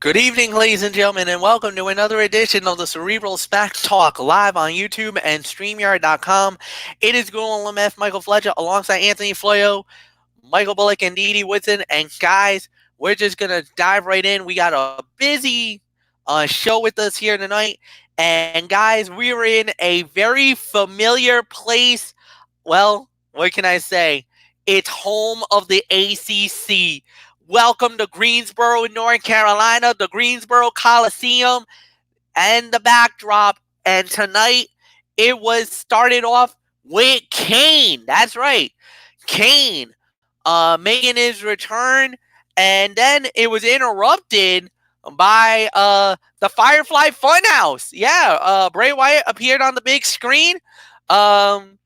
Good evening, ladies and gentlemen, and welcome to another edition of the Cerebral Smack Talk live on YouTube and StreamYard.com. It is Google MF Michael Fletcher alongside Anthony Floyo, Michael Bullock, and Dee Dee Woodson. And guys, we're just going to dive right in. We got a busy show with us here tonight. And guys, we are in a very familiar place. Well, what can I say? It's home of the ACC. Welcome to Greensboro, North Carolina, the Greensboro Coliseum, and the backdrop. And tonight, it was started off with Kane. That's right, Kane making his return, and then it was interrupted by the Firefly Funhouse. Yeah, Bray Wyatt appeared on the big screen. Um,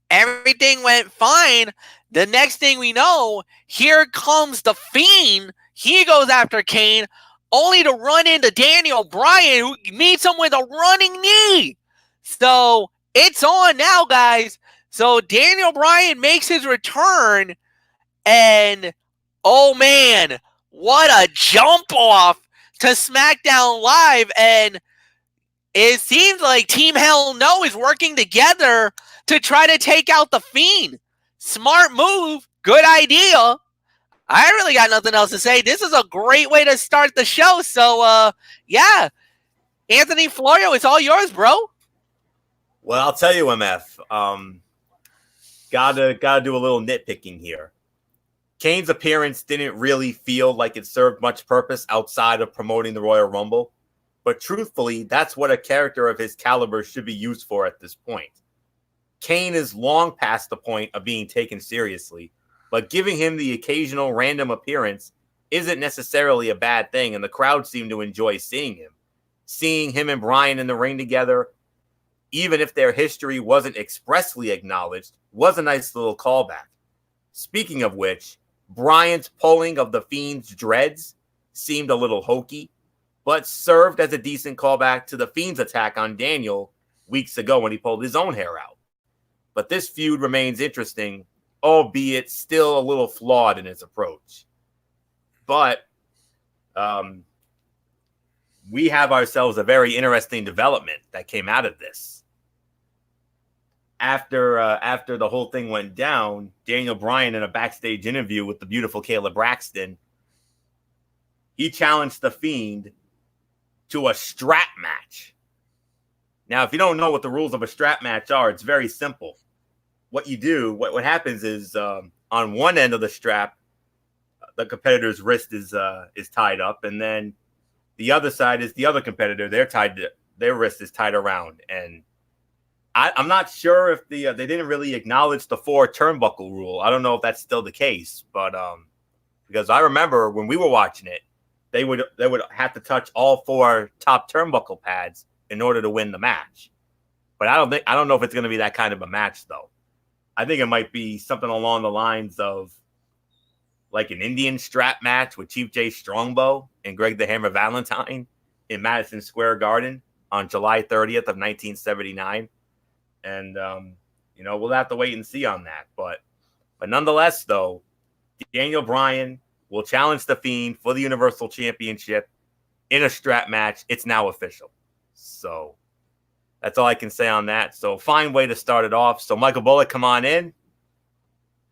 Everything went fine. The next thing we know, here comes the Fiend. He goes after Kane, only to run into Daniel Bryan, who meets him with a running knee. So it's on now, guys. So Daniel Bryan makes his return, and oh man, what a jump off to SmackDown Live. And it seems like Team Hell No is working together to try to take out the Fiend. Smart move. Good idea. I really got nothing else to say. This is a great way to start the show. So, yeah. Anthony Florio, it's all yours, bro. Well, I'll tell you, MF. Gotta do a little nitpicking here. Kane's appearance didn't really feel like it served much purpose outside of promoting the Royal Rumble. But truthfully, that's what a character of his caliber should be used for at this point. Kane is long past the point of being taken seriously, but giving him the occasional random appearance isn't necessarily a bad thing, and the crowd seemed to enjoy seeing him. Seeing him and Bryan in the ring together, even if their history wasn't expressly acknowledged, was a nice little callback. Speaking of which, Bryan's pulling of the Fiend's dreads seemed a little hokey, but served as a decent callback to the Fiend's attack on Daniel weeks ago when he pulled his own hair out. But this feud remains interesting, albeit still a little flawed in its approach. But we have ourselves a very interesting development that came out of this. After the whole thing went down, Daniel Bryan, in a backstage interview with the beautiful Kayla Braxton, he challenged the Fiend to a strap match. Now, if you don't know what the rules of a strap match are, it's very simple. What you do, what happens is on one end of the strap, the competitor's wrist is tied up, and then the other side is the other competitor. Their wrist is tied around, and I'm not sure if they didn't really acknowledge the 4 turnbuckle rule. I don't know if that's still the case, but because I remember when we were watching it, they would have to touch all 4 top turnbuckle pads in order to win the match. But I don't know if it's going to be that kind of a match though. I think it might be something along the lines of like an Indian strap match with Chief Jay Strongbow and Greg the Hammer Valentine in Madison Square Garden on July 30th of 1979. And we'll have to wait and see on that. But nonetheless, though, Daniel Bryan will challenge the Fiend for the Universal Championship in a strap match. It's now official. So that's all I can say on that. So fine way to start it off. So Michael Bullock, come on in.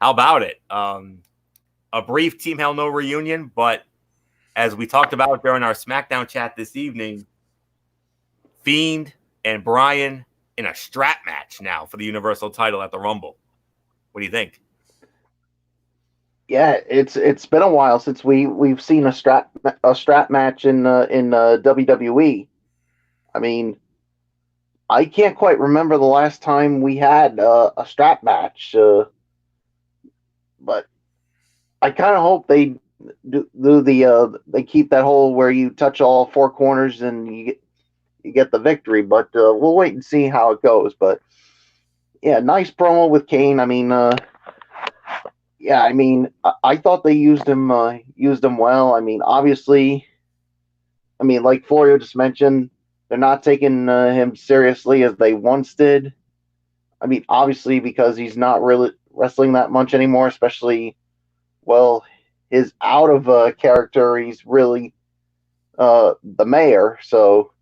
How about it? A brief Team Hell No reunion, but as we talked about during our SmackDown chat this evening, Fiend and Bryan in a strap match now for the Universal title at the Rumble. What do you think? Yeah, it's been a while since we've seen a strap match in WWE. I mean, I can't quite remember the last time we had a strap match, but I kind of hope they they keep that whole where you touch all 4 corners and you get the victory. But we'll wait and see how it goes. But yeah, nice promo with Kane. I mean, I thought they used him well. I mean, obviously, like Florio just mentioned, they're not taking him seriously as they once did. I mean, obviously because he's not really wrestling that much anymore, especially, well, his out of character, he's really the mayor. So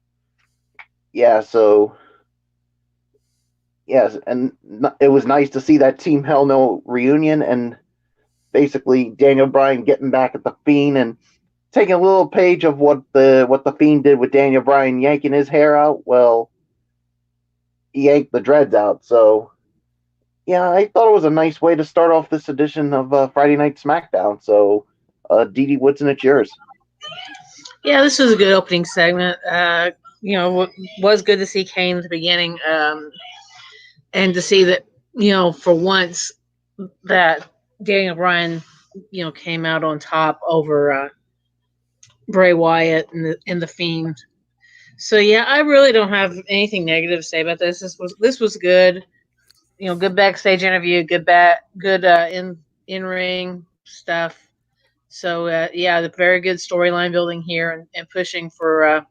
yes, and it was nice to see that Team Hell No reunion, and basically Daniel Bryan getting back at the Fiend and taking a little page of what the Fiend did with Daniel Bryan yanking his hair out. Well, he yanked the dreads out. So yeah, I thought it was a nice way to start off this edition of Friday Night SmackDown. So, Dee Woodson, it's yours. Yeah, this was a good opening segment. Was good to see Kane at the beginning, and to see that for once that Daniel Bryan came out on top over Bray Wyatt and the Fiend. So yeah, I really don't have anything negative to say about this. This was good. Good backstage interview, good in ring stuff. So yeah, the very good storyline building here and pushing for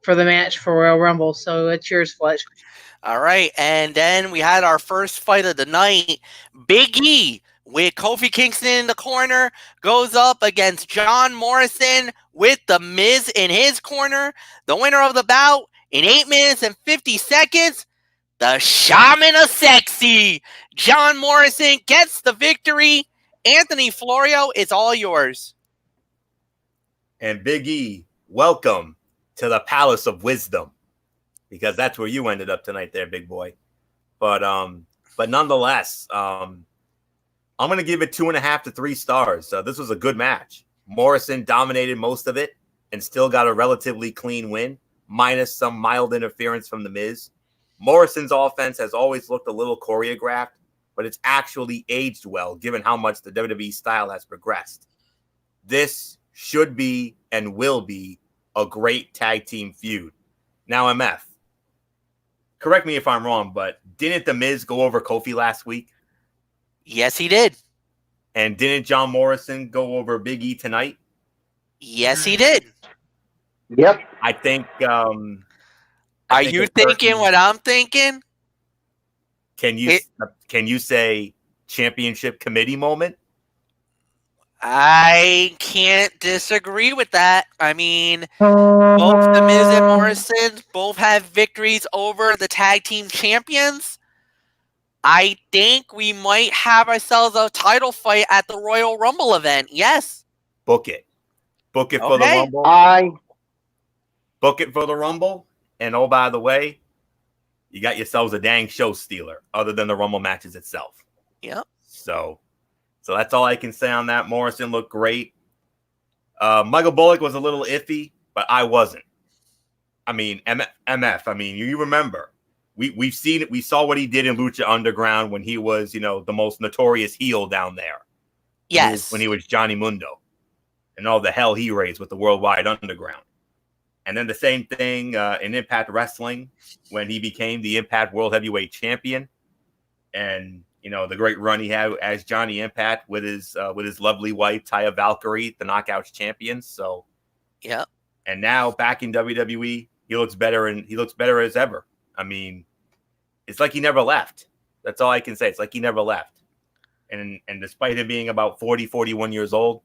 the match for Royal Rumble. So it's yours, Fletch. All right, and then we had our first fight of the night. Big E with Kofi Kingston in the corner goes up against John Morrison with The Miz in his corner. The winner of the bout in 8 minutes and 50 seconds, the Shaman of Sexy, John Morrison, gets the victory. Anthony Florio, it's all yours. And Big E, welcome to the Palace of Wisdom, because that's where you ended up tonight there, big boy. But nonetheless, I'm going to give it 2.5 to 3 stars. This was a good match. Morrison dominated most of it and still got a relatively clean win, minus some mild interference from The Miz. Morrison's offense has always looked a little choreographed, but it's actually aged well given how much the WWE style has progressed. This should be and will be a great tag team feud. Now, MF, correct me if I'm wrong, but didn't The Miz go over Kofi last week? Yes, he did. And didn't John Morrison go over Big E tonight? Yes, he did. Yep. I think. Are you thinking what I'm thinking? Can you say championship committee moment? I can't disagree with that. I mean, both The Miz and Morrison both have victories over the tag team champions. I think we might have ourselves a title fight at the Royal Rumble event. Yes. Book it. Book it for the Rumble. Book it for the Rumble. And oh, by the way, you got yourselves a dang show stealer other than the Rumble matches itself. Yep. So that's all I can say on that. Morrison looked great. Michael Bullock was a little iffy, but I wasn't. I mean, MF, I mean, you remember. We've seen it. We saw what he did in Lucha Underground when he was, the most notorious heel down there. Yes. When he was Johnny Mundo. And all the hell he raised with the Worldwide Underground. And then the same thing in Impact Wrestling when he became the Impact World Heavyweight Champion. And, the great run he had as Johnny Impact with his lovely wife, Taya Valkyrie, the Knockouts champion. So, yeah. And now back in WWE, he looks better as ever. I mean, it's like he never left. That's all I can say. It's like he never left. And despite him being about 40, 41 years old,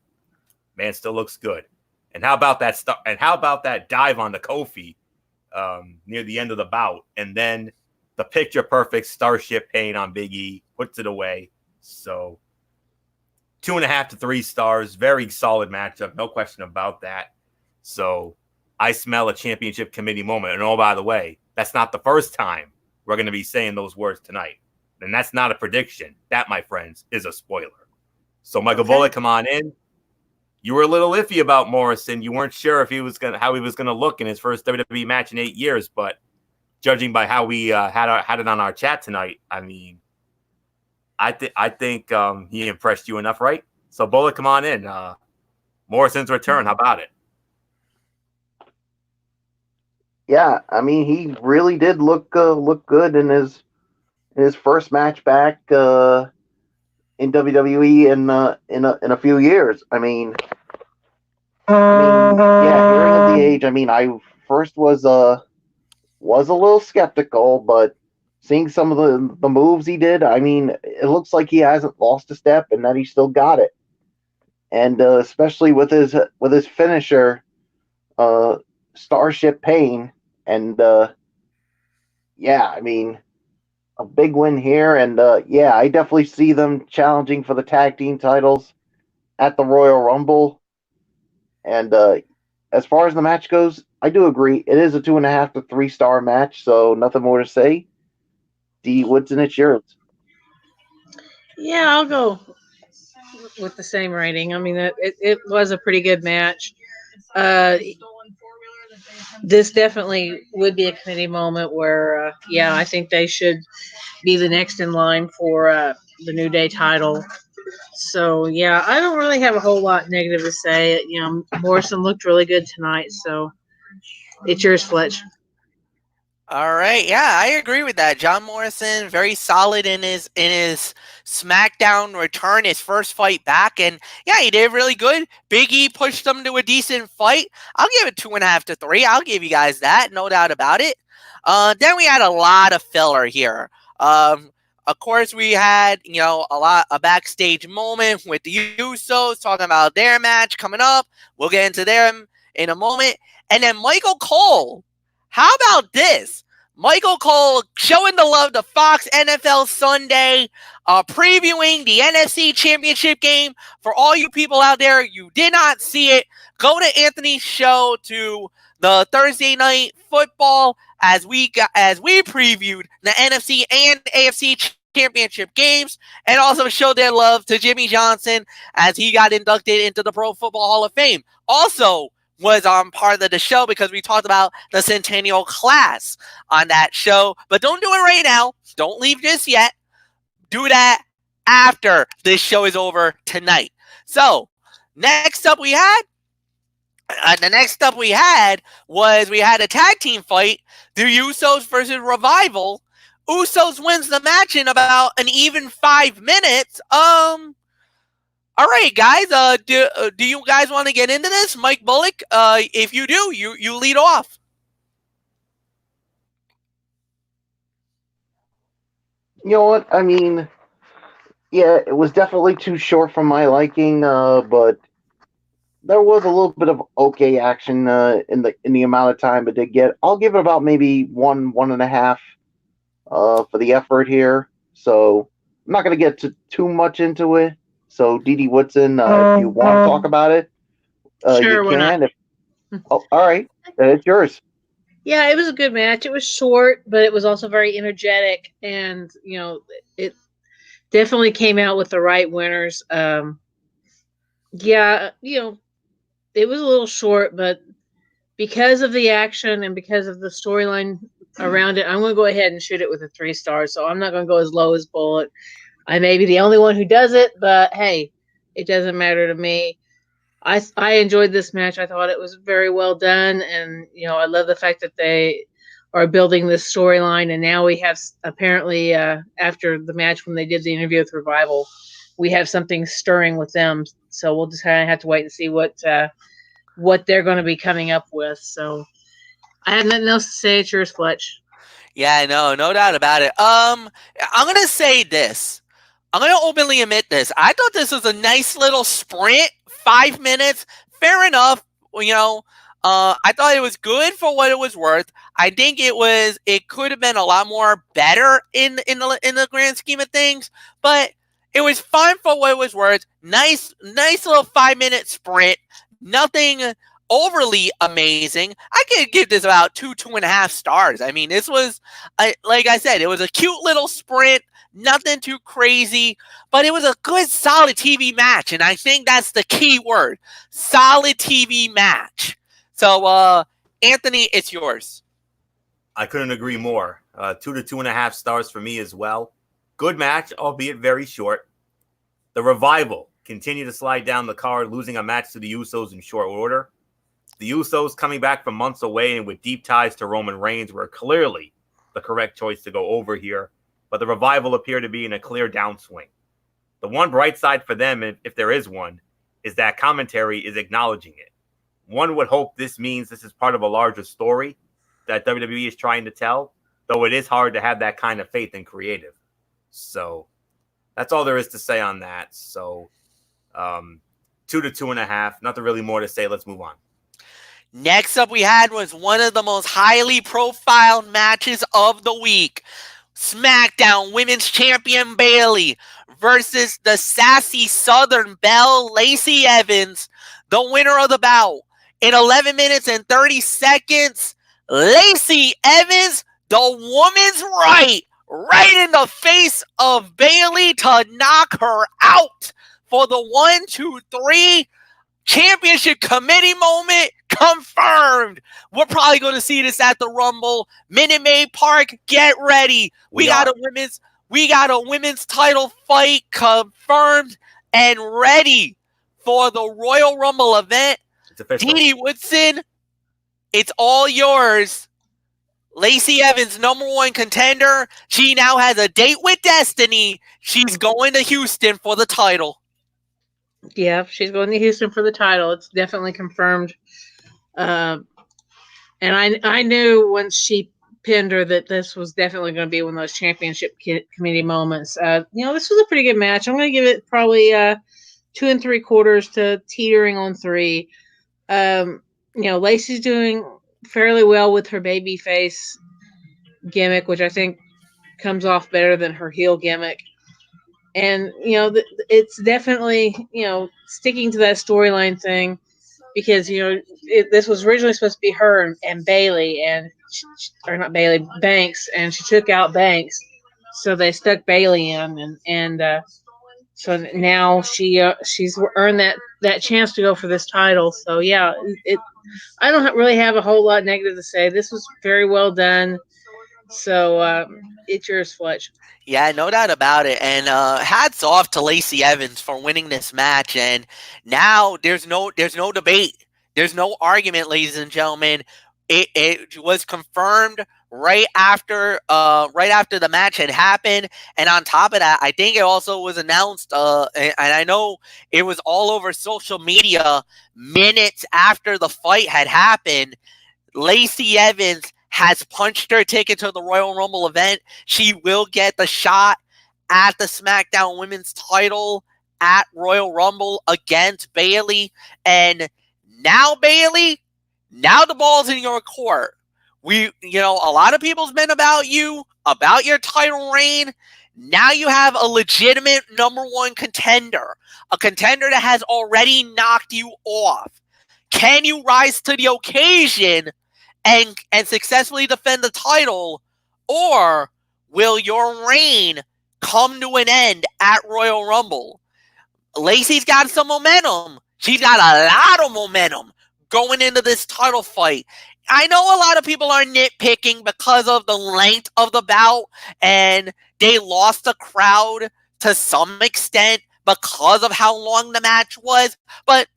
man still looks good. And how about that dive on the Kofi near the end of the bout? And then the picture perfect Starship paint on Big E puts it away. So 2.5 to 3 stars. Very solid matchup. No question about that. So I smell a championship committee moment. And oh, by the way, that's not the first time we're going to be saying those words tonight. And that's not a prediction. That, my friends, is a spoiler. So Michael Bullock, come on in. You were a little iffy about Morrison. You weren't sure if how he was gonna look in his first WWE match in 8 years, but judging by how we had it on our chat tonight, I mean, I think he impressed you enough, right? So Bullock, come on in. Morrison's return. How about it? Yeah, I mean, he really did look good in his first match back in WWE in a few years. I mean, yeah, hearing of the age. I mean, I first was a little skeptical, but seeing some of the moves he did, I mean, it looks like he hasn't lost a step and that he still got it. And especially with his finisher, Starship Pain, and yeah, I mean, a big win here, and yeah, I definitely see them challenging for the tag team titles at the Royal Rumble. And as far as the match goes, I do agree it is a 2.5 to 3 star match, so nothing more to say. D Woodson, it's yours. Yeah, I'll go with the same rating. I mean, it was a pretty good match. Uh, this definitely would be a committee moment where, yeah, I think they should be the next in line for the New Day title. So yeah, I don't really have a whole lot negative to say. You know, Morrison looked really good tonight, so it's yours, Fletch. All right, yeah, I agree with that. John Morrison, very solid in his SmackDown return, his first fight back, and yeah, he did really good. Big E pushed him to a decent fight. I'll give it 2.5 to 3. I'll give you guys that, no doubt about it. Then we had a lot of filler here. Of course, we had a backstage moment with the Usos talking about their match coming up. We'll get into them in a moment, and then Michael Cole. How about this? Michael Cole showing the love to Fox NFL Sunday, previewing the NFC Championship game. For all you people out there, you did not see it, go to Anthony's show to the Thursday Night Football as we previewed the NFC and AFC Championship games, and also show their love to Jimmy Johnson as he got inducted into the Pro Football Hall of Fame. Also, was on part of the show because we talked about the Centennial class on that show. But don't do it right now. Don't leave just yet. Do that after this show is over tonight. So, next up we had was we had a tag team fight. The Usos versus Revival. Usos wins the match in about an even 5 minutes. All right, guys. Do you guys want to get into this, Mike Bullock? If you do, you lead off. You know what? I mean, yeah, it was definitely too short for my liking, but there was a little bit of okay action in the amount of time it did get. I'll give it about maybe 1.5 for the effort here. So I'm not going to get too much into it. So D.D. Woodson, if you want to talk about it, Sure, you why not? can. All right, it's yours. Yeah, it was a good match. It was short, but it was also very energetic, and it definitely came out with the right winners. Yeah, it was a little short, but because of the action and because of the storyline around it, I'm going to go ahead and shoot it with a 3 stars. So I'm not going to go as low as Bullet. I may be the only one who does it, but hey, it doesn't matter to me. I enjoyed this match. I thought it was very well done, and I love the fact that they are building this storyline. And now we have apparently after the match when they did the interview with Revival, we have something stirring with them. So we'll just kind of have to wait and see what they're going to be coming up with. So I have nothing else to say. It's yours, Fletch. Yeah, no doubt about it. I'm gonna say this. I'm going to openly admit this. I thought this was a nice little sprint, 5 minutes. Fair enough. I thought it was good for what it was worth. I think it could have been a lot more better in the grand scheme of things, but it was fine for what it was worth. Nice little 5 minute sprint. Nothing overly amazing. I could give this about 2.5 stars. I mean, this was, like I said, it was a cute little sprint. Nothing too crazy, but it was a good, solid TV match, and I think that's the key word: solid TV match. So, Anthony, it's yours. I couldn't agree more. 2 to 2.5 stars for me as well. Good match, albeit very short. The Revival continue to slide down the card, losing a match to the Usos in short order. The Usos, coming back from months away and with deep ties to Roman Reigns, were clearly the correct choice to go over here. But the Revival appear to be in a clear downswing. The one bright side for them, if there is one, is that commentary is acknowledging it. One would hope this means this is part of a larger story that WWE is trying to tell, though it is hard to have that kind of faith in creative. So that's all there is to say on that. So 2 to 2.5, nothing really more to say. Let's move on. Next up we had was one of the most highly profiled matches of the week. Smackdown Women's Champion Bayley versus the sassy Southern Belle Lacey Evans, the winner of the bout. In 11 minutes and 30 seconds, Lacey Evans, the woman's right in the face of Bayley to knock her out for the 1, 2, 3 championship committee moment confirmed. We're probably going to see this at the Rumble. Minute Maid Park, get ready. We got a women's title fight confirmed and ready for the Royal Rumble event. It's official. Dee Woodson, it's all yours. Lacey Evans, #1 contender. She now has a date with Destiny. She's going to Houston for the title. Yeah, she's going to Houston for the title. It's definitely confirmed. And I knew once she pinned her that this was definitely going to be one of those championship committee moments. This was a pretty good match. I'm going to give it probably 2 3/4 to teetering on 3. Lacey's doing fairly well with her baby face gimmick, which I think comes off better than her heel gimmick. And, it's definitely, sticking to that storyline thing because, this was originally supposed to be her and Bayley or not Bayley, Banks, and she took out Banks. So they stuck Bayley in and so now she's earned that chance to go for this title. So yeah, I don't really have a whole lot negative to say. This was very well done. So it's yours, Fletch. Yeah, no doubt about it. And hats off to Lacey Evans for winning this match. And now there's no debate. There's no argument, ladies and gentlemen. It was confirmed right after the match had happened. And on top of that, I think it also was announced, and I know it was all over social media minutes after the fight had happened. Lacey Evans has punched her ticket to the Royal Rumble event. She will get the shot at the SmackDown Women's title at Royal Rumble against Bayley. And now, Bayley, now the ball's in your court. A lot of people's been about your title reign. Now you have a legitimate #1 contender, a contender that has already knocked you off. Can you rise to the occasion and successfully defend the title, or will your reign come to an end at Royal Rumble? Lacey's got some momentum. She's got a lot of momentum going into this title fight. I know a lot of people are nitpicking because of the length of the bout, and they lost the crowd to some extent because of how long the match was. But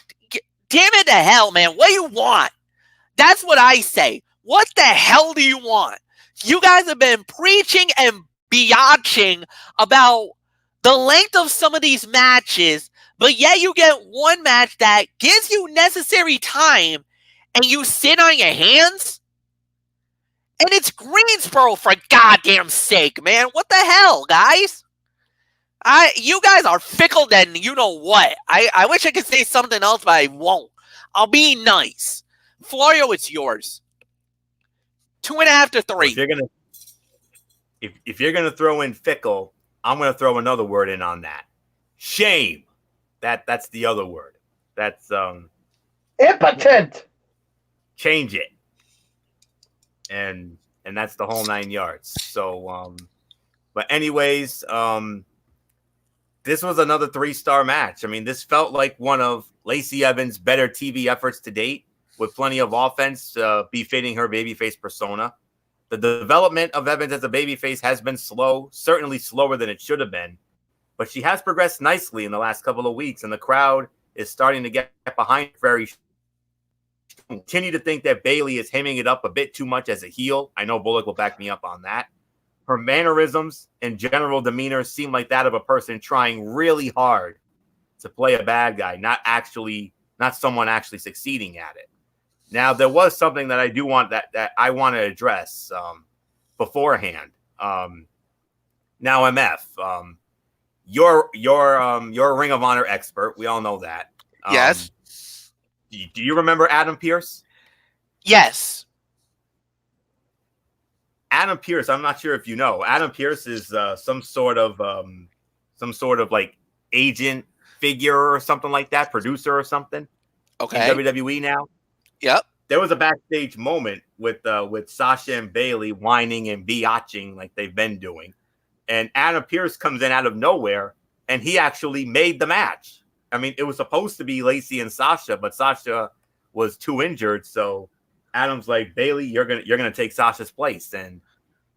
damn it to hell, man, what do you want? That's what I say. What the hell do you want? You guys have been preaching and biatching about the length of some of these matches, but yet you get one match that gives you necessary time and you sit on your hands? And it's Greensboro, for goddamn sake, man. What the hell, guys? You guys are fickle than you know what. I wish I could say something else, but I won't. I'll be nice. Florio, it's yours. 2.5 to 3. If you're gonna throw in fickle, I'm gonna throw another word in on that. Shame. That's the other word. That's impotent. Change it. And that's the whole 9 yards. So but anyways, this was another 3-star match. I mean, this felt like one of Lacey Evans' better TV efforts to date, with plenty of offense befitting her babyface persona. The development of Evans as a babyface has been slow, certainly slower than it should have been, but she has progressed nicely in the last couple of weeks, and the crowd is starting to get behind her very. Continue to think that Bayley is hemming it up a bit too much as a heel. I know Bullock will back me up on that. Her mannerisms and general demeanor seem like that of a person trying really hard to play a bad guy, not someone actually succeeding at it. Now, there was something that I do want that I want to address beforehand. Now, MF, you're a Ring of Honor expert. We all know that. Yes. Do you remember Adam Pearce? Yes. Adam Pearce, I'm not sure if you know. Adam Pearce is some sort of like agent figure or something like that, producer or something in Okay. WWE now. Yep. There was a backstage moment with Sasha and Bayley whining and biatching like they've been doing, and Adam Pearce comes in out of nowhere, and he actually made the match. I mean, it was supposed to be Lacey and Sasha, but Sasha was too injured, so Adam's like, Bayley, you're gonna take Sasha's place, and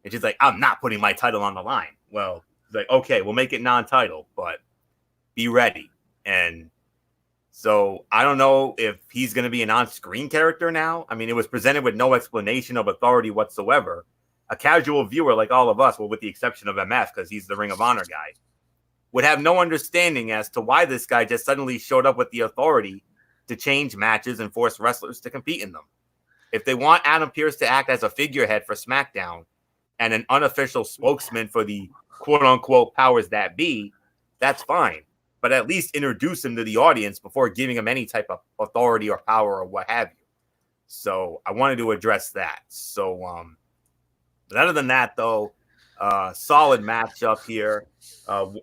she's like, I'm not putting my title on the line. Well, he's like, okay, we'll make it non-title, but be ready. And so I don't know if he's going to be an on-screen character now. I mean, it was presented with no explanation of authority whatsoever. A casual viewer like all of us, well, with the exception of MF, because he's the Ring of Honor guy, would have no understanding as to why this guy just suddenly showed up with the authority to change matches and force wrestlers to compete in them. If they want Adam Pearce to act as a figurehead for SmackDown and an unofficial spokesman for the quote-unquote powers that be, that's fine. But at least introduce him to the audience before giving him any type of authority or power or what have you. So I wanted to address that. So but other than that, though, solid matchup here.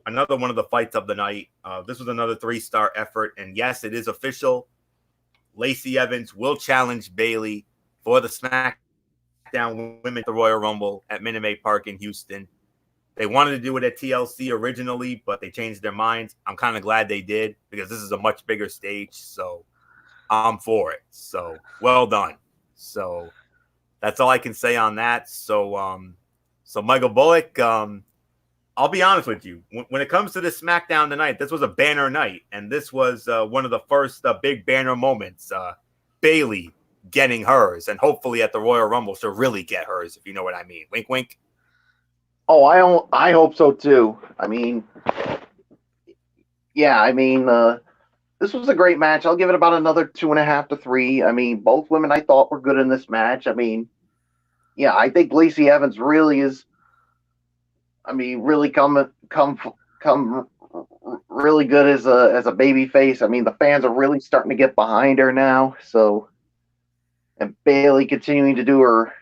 Another one of the fights of the night. This was another 3-star effort. And yes, it is official. Lacey Evans will challenge Bayley for the SmackDown Women at the Royal Rumble at Minute Maid Park in Houston. They wanted to do it at TLC originally, but they changed their minds. I'm kind of glad they did because this is a much bigger stage. So I'm for it. So well done. So that's all I can say on that. So Michael Bullock, I'll be honest with you. When it comes to this SmackDown tonight, this was a banner night, and this was one of the first big banner moments. Bayley getting hers, and hopefully at the Royal Rumble she'll really get hers, if you know what I mean. Wink, wink. Oh, I hope so too. I mean, yeah, this was a great match. I'll give it about another 2.5 to 3. I mean, both women I thought were good in this match. I mean, yeah, I think Lacey Evans really is. I mean, really come really good as a baby face. I mean, the fans are really starting to get behind her now. So, and Bayley continuing to do her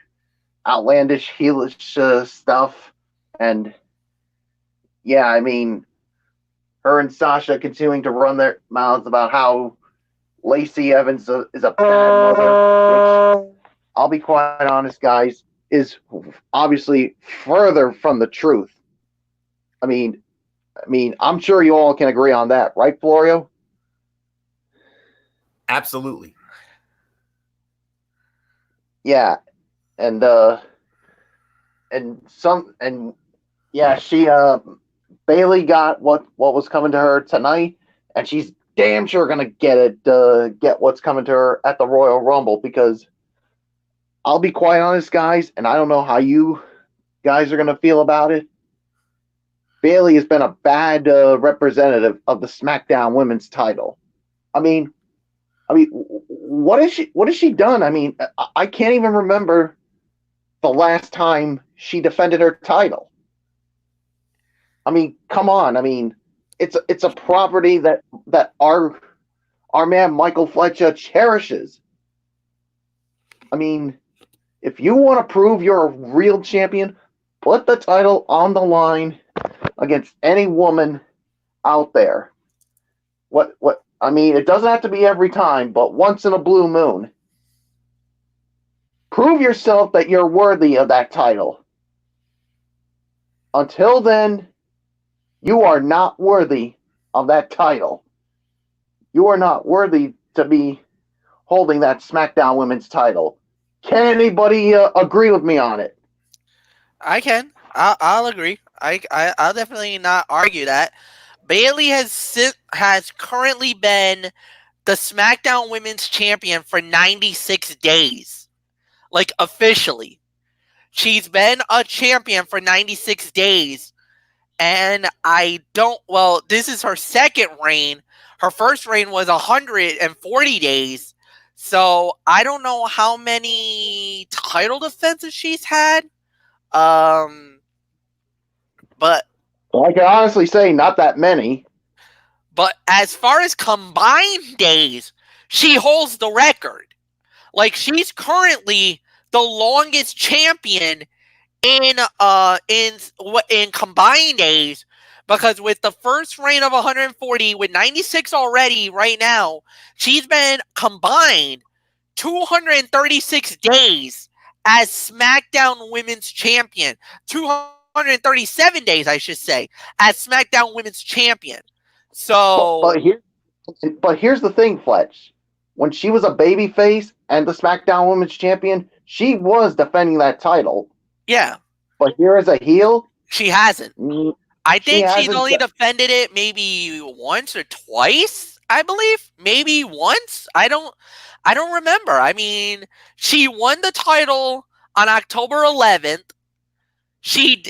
outlandish, heelish stuff. And yeah, I mean, her and Sasha continuing to run their mouths about how Lacey Evans is a bad mother, which I'll be quite honest, guys, is obviously further from the truth. I mean, I'm sure you all can agree on that, right, Florio? Absolutely. Yeah, and yeah, she Bayley got what was coming to her tonight, and she's damn sure gonna get what's coming to her at the Royal Rumble, because I'll be quite honest, guys, and I don't know how you guys are gonna feel about it. Bayley has been a bad representative of the SmackDown Women's title. I mean, what has she done? I mean, I can't even remember the last time she defended her title. I mean, come on. I mean, it's a property that our man Michael Fletcher cherishes. I mean, if you want to prove you're a real champion, put the title on the line against any woman out there. What I mean, it doesn't have to be every time, but once in a blue moon. Prove yourself that you're worthy of that title. Until then, you are not worthy of that title. You are not worthy to be holding that SmackDown Women's title. Can anybody agree with me on it? I can. I'll agree. I'll definitely not argue that. Bayley has currently been the SmackDown Women's Champion for 96 days. Like, officially. She's been a champion for 96 days. And this is her second reign. Her first reign was 140 days. So I don't know how many title defenses she's had. But well, I can honestly say not that many. But as far as combined days, she holds the record. Like, she's currently the longest champion in combined days, because with the first reign of 140, with 96 already right now, she's been combined 236 days as SmackDown Women's Champion. 237 days, I should say, as SmackDown Women's Champion. So, but here's the thing, Fletch. When she was a babyface and the SmackDown Women's Champion, she was defending that title. yeah. But here as a heel, she hasn't. I think she's only hasn't. defended it maybe once or twice, I believe. Maybe once. I don't remember. I mean, she won the title on October 11th.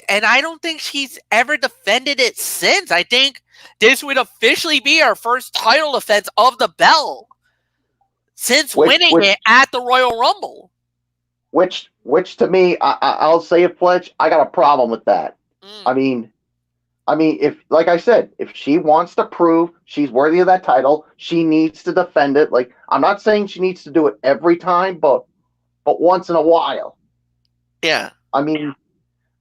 And I don't think she's ever defended it since. I think this would officially be her first title defense of the belt since winning it at the Royal Rumble. Which to me, I'll say it, Fletch, I got a problem with that. I mean, if, like I said, if she wants to prove she's worthy of that title, she needs to defend it. Like, I'm not saying she needs to do it every time, but once in a while. Yeah. I mean,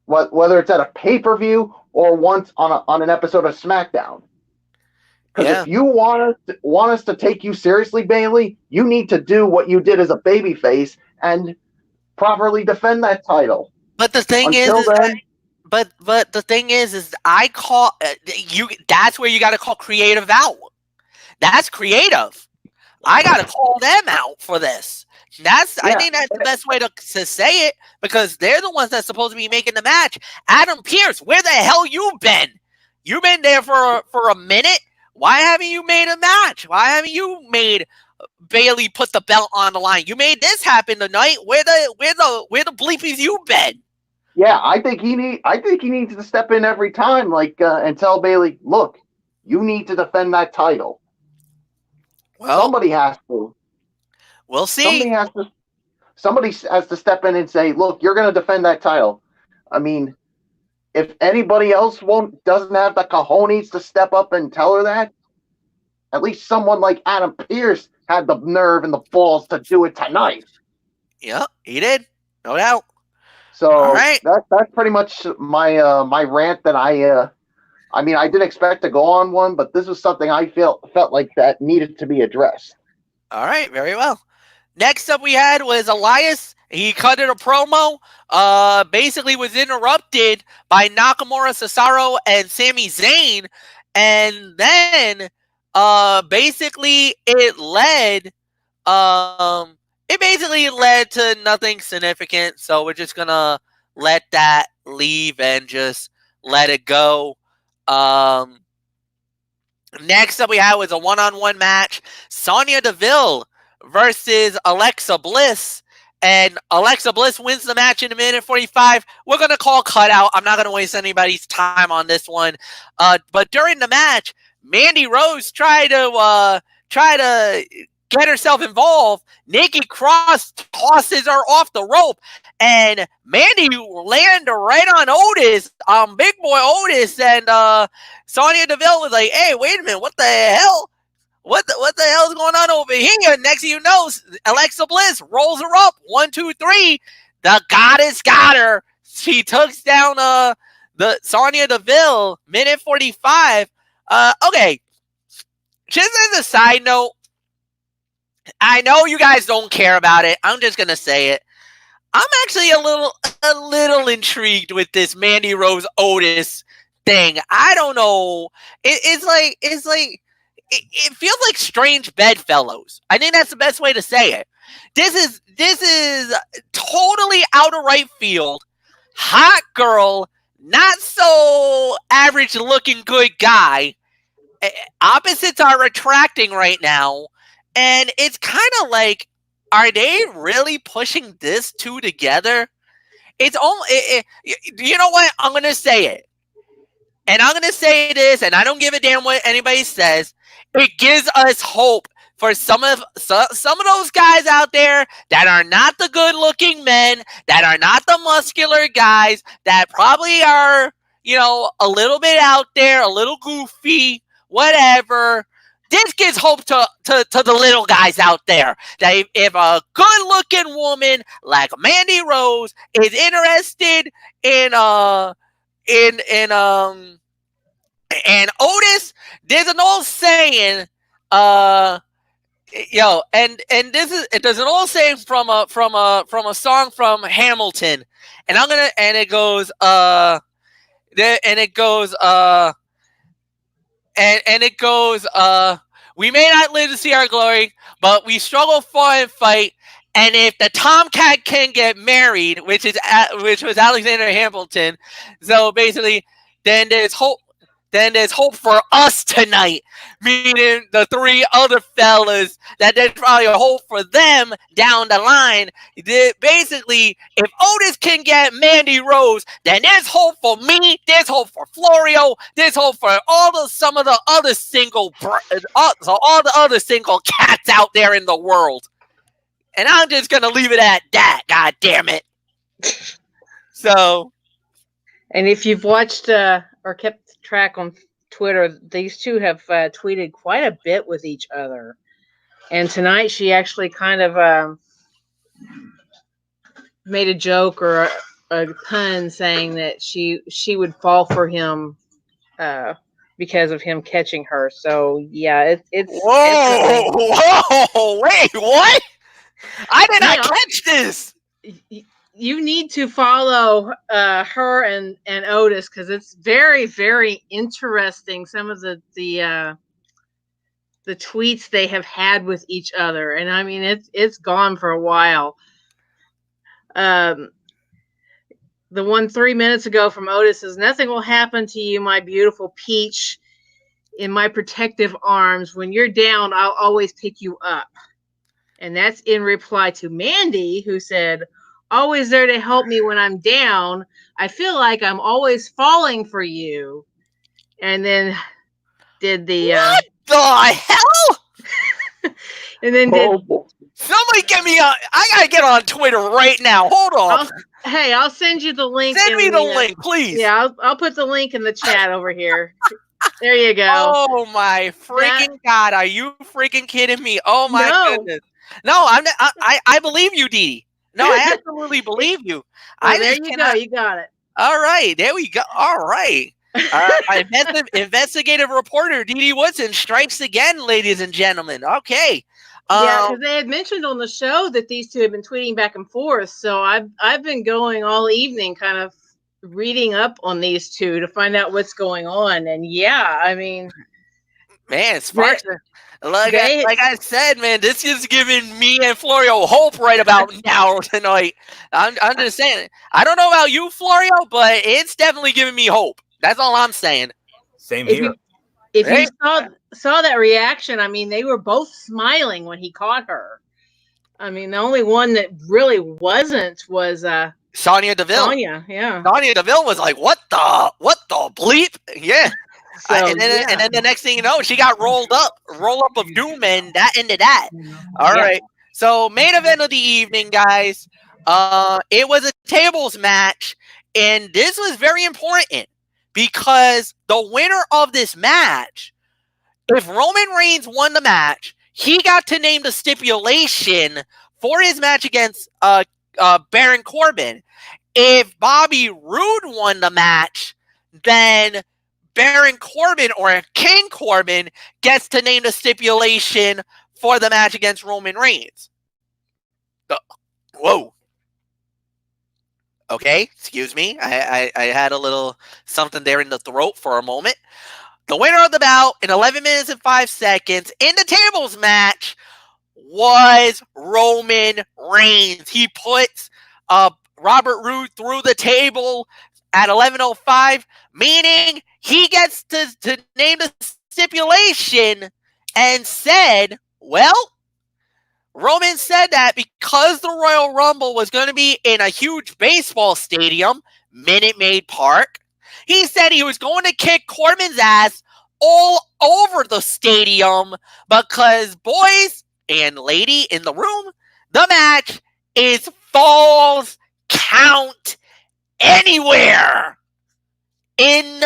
whether it's at a pay-per-view or once on an episode of SmackDown. Because if you want us to take you seriously, Bayley, you need to do what you did as a babyface and properly defend that title. But the thing but the thing is I call you. That's where you got to call creative out. That's creative. I got to call them out for this. I think that's the best way to say it, because they're the ones that's supposed to be making the match. Adam Pearce, where the hell you been? You've been there for a minute. Why haven't you made a match? Why haven't you made Bayley put the belt on the line? You made this happen tonight. Where the bleepies you been? Yeah, I think he needs to step in every time, and tell Bayley, look, you need to defend that title. Well, somebody has to. We'll see. Somebody has to step in and say, look, you're going to defend that title. I mean, if anybody else doesn't have the cojones to step up and tell her that, at least someone like Adam Pearce had the nerve and the balls to do it tonight. Yeah, he did. No doubt. So that's pretty much my my rant that I mean, I didn't expect to go on one, but this was something I felt like that needed to be addressed. All right, very well. Next up we had was Elias. He cut a promo. Basically was interrupted by Nakamura, Cesaro, and Sami Zayn. And then basically it led to nothing significant. So we're just gonna let that leave and just let it go. Next up we had was a one-on-one match. Sonya Deville versus Alexa Bliss. And Alexa Bliss wins the match in a minute 45. We're going to call cutout. I'm not going to waste anybody's time on this one. But during the match, Mandy Rose tried to get herself involved. Nikki Cross tosses her off the rope. And Mandy landed right on Otis, Big Boy Otis. And Sonya Deville was like, hey, wait a minute, what the hell? What the hell is going on over here? Next thing you know, Alexa Bliss rolls her up. 1, 2, 3. The goddess got her. She takes down the Sonya Deville. Minute 45. Okay. Just as a side note, I know you guys don't care about it. I'm just gonna say it. I'm actually a little intrigued with this Mandy Rose Otis thing. I don't know. It's like. It feels like strange bedfellows. I think that's the best way to say it. This is totally out of right field. Hot girl, not so average looking good guy. Opposites are attracting right now. And it's kind of like, are they really pushing this two together? It's almost, you know what? I'm going to say it. And I'm going to say this, and I don't give a damn what anybody says. It gives us hope for some of those guys out there that are not the good-looking men, that are not the muscular guys, that probably are, a little bit out there, a little goofy, whatever. this gives hope to the little guys out there that if a good-looking woman like Mandy Rose is interested in and Otis, there's an old saying, and there's an old saying from a song from Hamilton, and it goes we may not live to see our glory, but we struggle for and fight. And if the Tomcat can get married, which was Alexander Hamilton, so basically, then there's hope. Then there's hope for us tonight, meaning the three other fellas, that there's probably a hope for them down the line. Basically, if Otis can get Mandy Rose, then there's hope for me, there's hope for Florio, there's hope for some of the other single cats out there in the world. And I'm just going to leave it at that, god damn it. So. And if you've watched or kept track on Twitter, these two have tweeted quite a bit with each other. And tonight she actually kind of made a joke or a pun saying that she would fall for him because of him catching her. So yeah, it's whoa, wait, what? I did not catch this. You need to follow her and Otis, because it's very, very interesting. Some of the tweets they have had with each other, and I mean it's gone for a while. The one 3 minutes ago from Otis is, "Nothing will happen to you, my beautiful peach. In my protective arms, when you're down, I'll always pick you up." And that's in reply to Mandy, who said, "Always there to help me when I'm down. I feel like I'm always falling for you." And then did the what the hell? And then somebody get me on. I gotta get on Twitter right now. Hold on. I'll send you the link. Send me the link, please. Yeah, I'll put the link in the chat over here. There you go. Oh my freaking god! Are you freaking kidding me? Oh my goodness! No, I'm. I believe you, Dee. No, I absolutely believe you. Well, there you go. You got it. All right, there we go. All right. Investigative reporter Dee Woodson strikes again, ladies and gentlemen. Okay. Yeah, because they had mentioned on the show that these two have been tweeting back and forth. So I've been going all evening, kind of reading up on these two to find out what's going on. And yeah, I mean, man, Sparks. Like I said, man, this is giving me and Florio hope right about now tonight. I'm just saying. I don't know about you, Florio, but it's definitely giving me hope. That's all I'm saying. Same here. If you saw that reaction, I mean, they were both smiling when he caught her. I mean, the only one that really wasn't was Sonya Deville. Sonya, yeah. Sonya Deville was like, "What the bleep?" Yeah. So, and then the next thing you know, she got roll up of doom, and that ended that. All right. So main event of the evening, guys. It was a tables match, and this was very important because the winner of this match, if Roman Reigns won the match, he got to name the stipulation for his match against Baron Corbin. If Bobby Roode won the match, then Baron Corbin or King Corbin gets to name the stipulation for the match against Roman Reigns. Whoa. Okay, excuse me. I had a little something there in the throat for a moment. The winner of the bout in 11 minutes and 5 seconds in the tables match was Roman Reigns. He puts Robert Roode through the table at 11:05, meaning he gets to name the stipulation and said, well, Roman said that because the Royal Rumble was going to be in a huge baseball stadium, Minute Maid Park, he said he was going to kick Corbin's ass all over the stadium because, boys and lady in the room, the match is Falls Count Anywhere in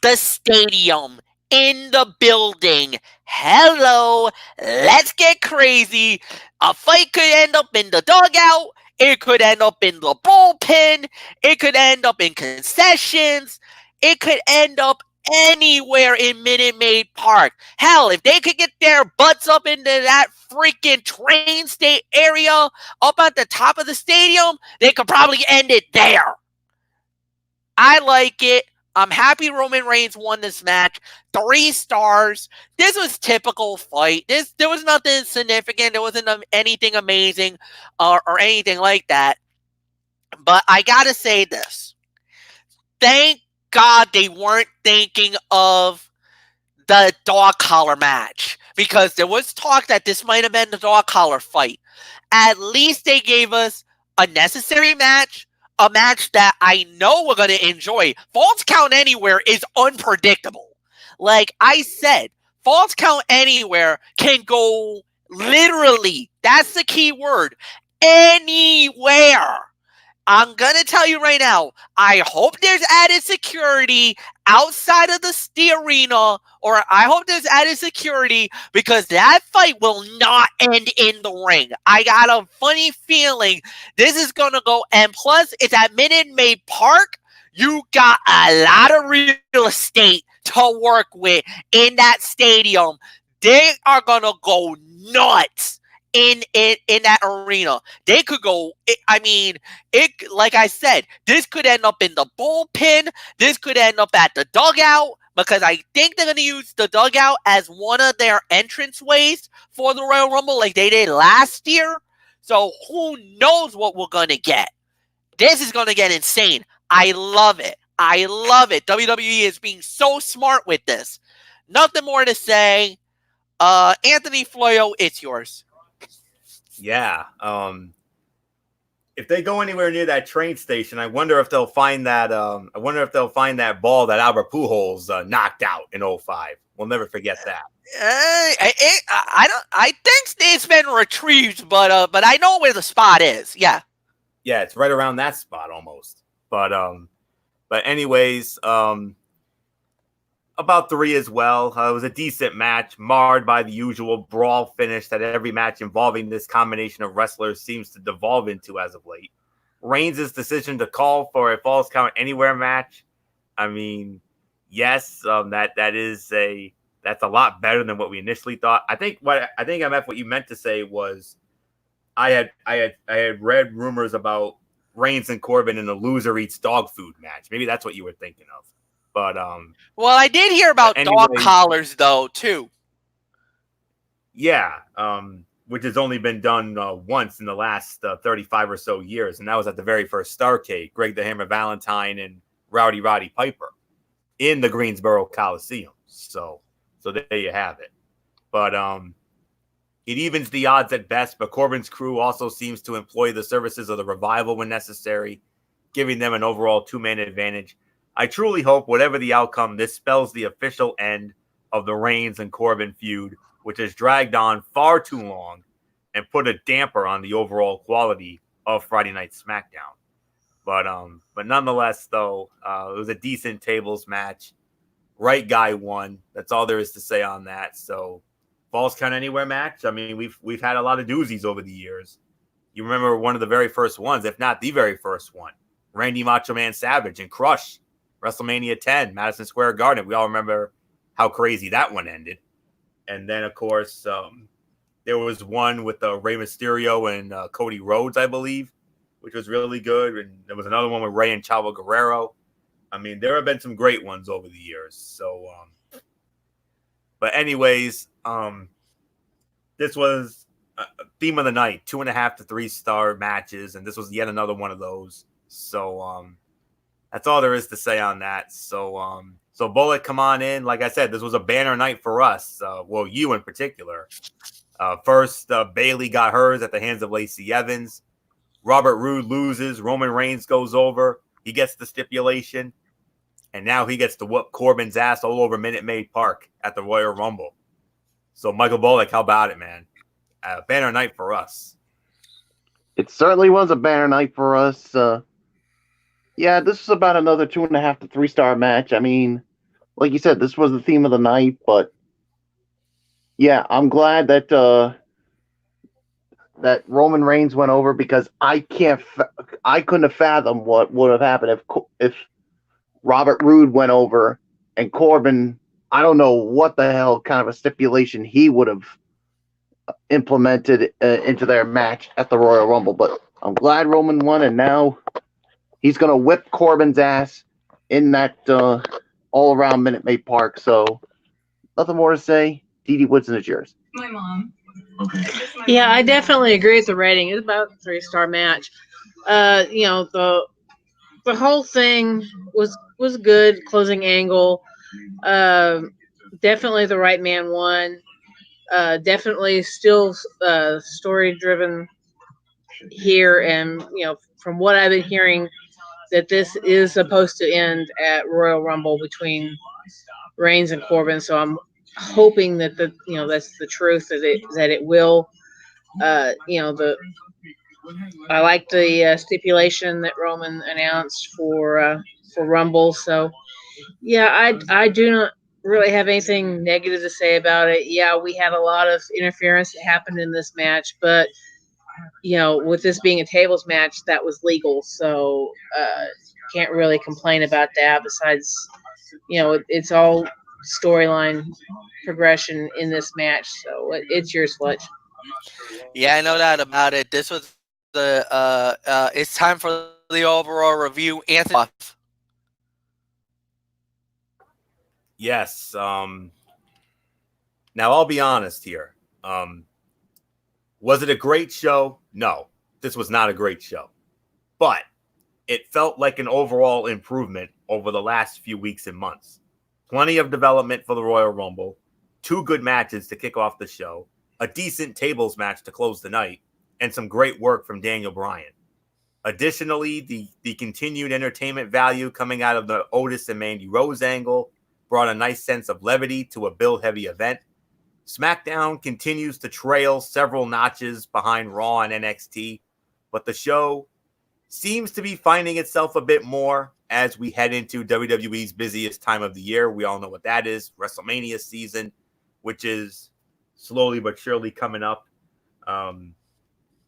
the stadium. in the building. Hello, let's get crazy. A fight could end up in the dugout. It could end up in the bullpen. It could end up in concessions. It could end up anywhere in Minute Maid Park. Hell, if they could get their butts up into that freaking train state area up at the top of the stadium, they could probably end it there. I like it. I'm happy Roman Reigns won this match. 3 stars. This was typical fight. There was nothing significant. There wasn't anything amazing or anything like that. But I gotta say this. Thank God they weren't thinking of the dog collar match, because there was talk that this might have been the dog collar fight. At least they gave us a necessary match, a match that I know we're going to enjoy. Falls Count Anywhere is unpredictable. Like I said, Falls Count Anywhere can go literally, that's the key word, anywhere. I'm going to tell you right now, I hope there's added security outside of the arena, or I hope there's added security, because that fight will not end in the ring. I got a funny feeling this is going to go, and plus it's at Minute Maid Park. You got a lot of real estate to work with in that stadium. They are going to go nuts in that arena. They could go, like I said, this could end up in the bullpen. This could end up at the dugout, because I think they're going to use the dugout as one of their entrance ways for the Royal Rumble like they did last year. So who knows what we're going to get. This is going to get insane. I love it. I love it. WWE is being so smart with this. Nothing more to say. Anthony Floyo, it's yours. Yeah. If they go anywhere near that train station, I wonder if they'll find that. I wonder if they'll find that ball that Albert Pujols knocked out in 2005. We'll never forget that. I think it's been retrieved, but I know where the spot is. Yeah. Yeah, it's right around that spot almost. But anyways, about 3 as well. It was a decent match, marred by the usual brawl finish that every match involving this combination of wrestlers seems to devolve into as of late. Reigns' decision to call for a Falls Count Anywhere match, I mean, yes, that's a lot better than what we initially thought. I think MF, what you meant to say was, I had read rumors about Reigns and Corbin in a loser eats dog food match. Maybe that's what you were thinking of. But well, I did hear about dog collars though too. Yeah, which has only been done once in the last 35 or so years, and that was at the very first Starrcade. Greg the Hammer Valentine and Rowdy Roddy Piper in the Greensboro Coliseum. So there you have it. But it evens the odds at best. But Corbin's crew also seems to employ the services of the Revival when necessary, giving them an overall 2-man advantage. I truly hope, whatever the outcome, this spells the official end of the Reigns and Corbin feud, which has dragged on far too long and put a damper on the overall quality of Friday Night Smackdown. But nonetheless, though, it was a decent tables match. Right guy won. That's all there is to say on that. So, Falls Count Anywhere match. I mean, we've had a lot of doozies over the years. You remember one of the very first ones, if not the very first one, Randy Macho Man Savage and Crush. WrestleMania 10, Madison Square Garden. We all remember how crazy that one ended. And then, of course, there was one with Rey Mysterio and Cody Rhodes, I believe, which was really good. And there was another one with Rey and Chavo Guerrero. I mean, there have been some great ones over the years. So, but anyways, this was a theme of the night, 2.5 to 3 star matches. And this was yet another one of those. So, that's all there is to say on that. So Bullet, come on in. Like I said, this was a banner night for us. Well, you in particular. First, Bayley got hers at the hands of Lacey Evans. Robert Roode loses. Roman Reigns goes over. He gets the stipulation. And now he gets to whoop Corbin's ass all over Minute Maid Park at the Royal Rumble. So, Michael Bullock, how about it, man? Banner night for us. It certainly was a banner night for us. Yeah, this is about another 2.5 to 3 star match. I mean, like you said, this was the theme of the night. But yeah, I'm glad that that Roman Reigns went over because I couldn't have fathomed what would have happened if Robert Roode went over and Corbin. I don't know what the hell kind of a stipulation he would have implemented into their match at the Royal Rumble. But I'm glad Roman won, and now he's going to whip Corbin's ass in that all-around Minute Maid Park. So nothing more to say. Dee Woodson, it's yours. My mom. Okay. Yeah, I definitely agree with the rating. It's about a 3-star match. The whole thing was good. Closing angle. Definitely the right man won. Definitely still story driven here, and from what I've been hearing, that this is supposed to end at Royal Rumble between Reigns and Corbin. So I'm hoping that that's the truth, that it will. I like the stipulation that Roman announced for Rumble. So yeah, I do not really have anything negative to say about it. Yeah, we had a lot of interference that happened in this match, but with this being a tables match, that was legal. So can't really complain about that. Besides, it's all storyline progression in this match. So it's yours, Fletch. Yeah, I know that about it. This was it's time for the overall review. Anthony. Yes. Now I'll be honest here. Was it a great show? No, this was not a great show, but it felt like an overall improvement over the last few weeks and months. Plenty of development for the Royal Rumble, 2 good matches to kick off the show, a decent tables match to close the night, and some great work from Daniel Bryan. Additionally, the continued entertainment value coming out of the Otis and Mandy Rose angle brought a nice sense of levity to a build-heavy event. Smackdown continues to trail several notches behind Raw and NXT, but the show seems to be finding itself a bit more as we head into WWE's busiest time of the year. We all know what that is, WrestleMania season, which is slowly but surely coming up.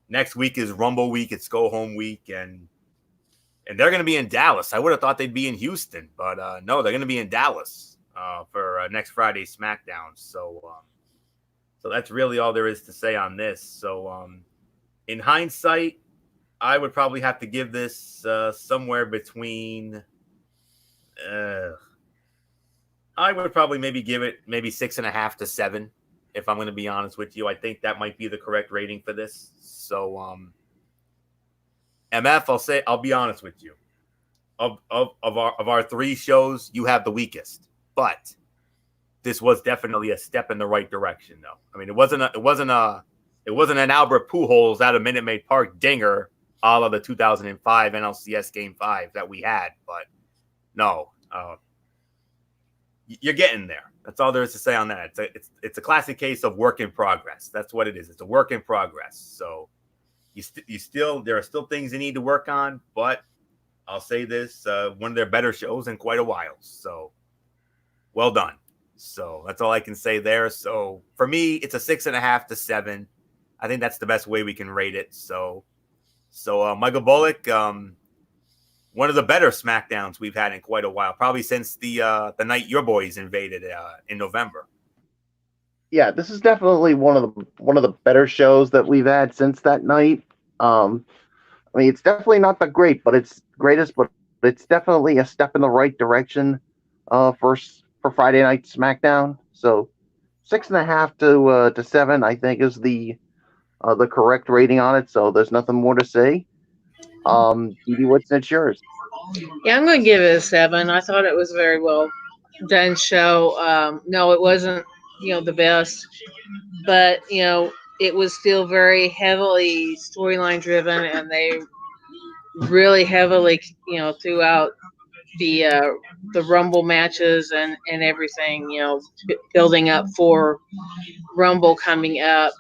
Next week is Rumble week. It's go home week, and they're going to be in Dallas. I would have thought they'd be in Houston, but no, they're going to be in Dallas for next Friday's SmackDown. So that's really all there is to say on this. So in hindsight, I would probably have to give this somewhere between. I would probably maybe give it 6.5 to 7. If I'm going to be honest with you, I think that might be the correct rating for this. So, MF, I'll be honest with you. Of our 3 shows, you have the weakest, but this was definitely a step in the right direction, though. I mean, it wasn't an Albert Pujols out of Minute Maid Park dinger, a la the 2005 NLCS Game 5 that we had, but no, you're getting there. That's all there is to say on that. It's a classic case of work in progress. That's what it is. It's a work in progress. So there are still things you need to work on, but I'll say this, one of their better shows in quite a while. So well done. So that's all I can say there. So for me, it's a 6.5 to 7. I think that's the best way we can rate it. So Michael Bullock, one of the better SmackDowns we've had in quite a while, probably since the night your boys invaded in November. Yeah, this is definitely one of the better shows that we've had since that night. I mean, it's definitely not the greatest, but it's definitely a step in the right direction for Friday Night SmackDown. So 6.5 to 7, I think, is the correct rating on it. So there's nothing more to say. Dee Woodson, it's yours. Yeah, I'm going to give it a 7. I thought it was a very well done show. No, it wasn't, the best, but it was still very heavily storyline driven, and they really heavily, throughout the Rumble matches and everything, building up for Rumble coming up,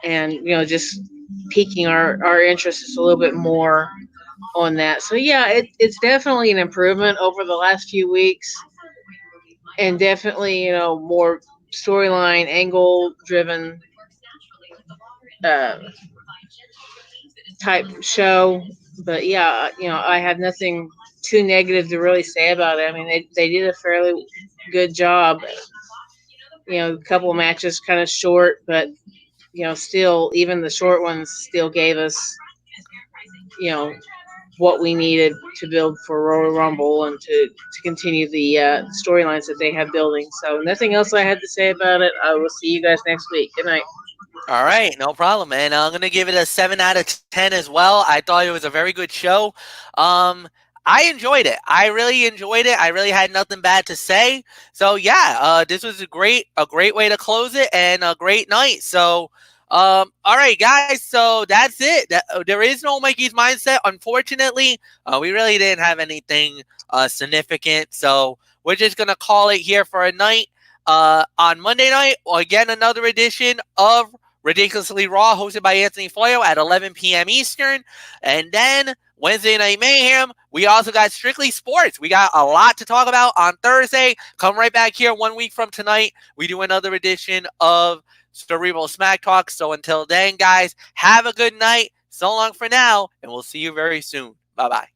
and just piquing our interest just a little bit more on that. So yeah, it's definitely an improvement over the last few weeks. and definitely, more storyline angle driven uh, type show. But yeah, I have nothing too negative to really say about it. I mean, they did a fairly good job. A couple of matches kind of short, but still, even the short ones still gave us, what we needed to build for Royal Rumble and to continue the storylines that they have building. So nothing else I had to say about it. I will see you guys next week. Good night. All right, no problem, man. I'm gonna give it a 7 out of 10 as well. I thought it was a very good show. I enjoyed it. I really enjoyed it. I really had nothing bad to say. So yeah, this was a great way to close it and a great night. So all right, guys. So that's it. There is no Mikey's Mindset, unfortunately. We really didn't have anything significant. So we're just gonna call it here for a night. On Monday night, again, another edition of Ridiculously Raw, hosted by Anthony Foyo at 11 p.m. Eastern. And then Wednesday Night Mayhem, we also got Strictly Sports. We got a lot to talk about on Thursday. Come right back here 1 week from tonight. We do another edition of Cerebral Smack Talk. So until then, guys, have a good night. So long for now, and we'll see you very soon. Bye-bye.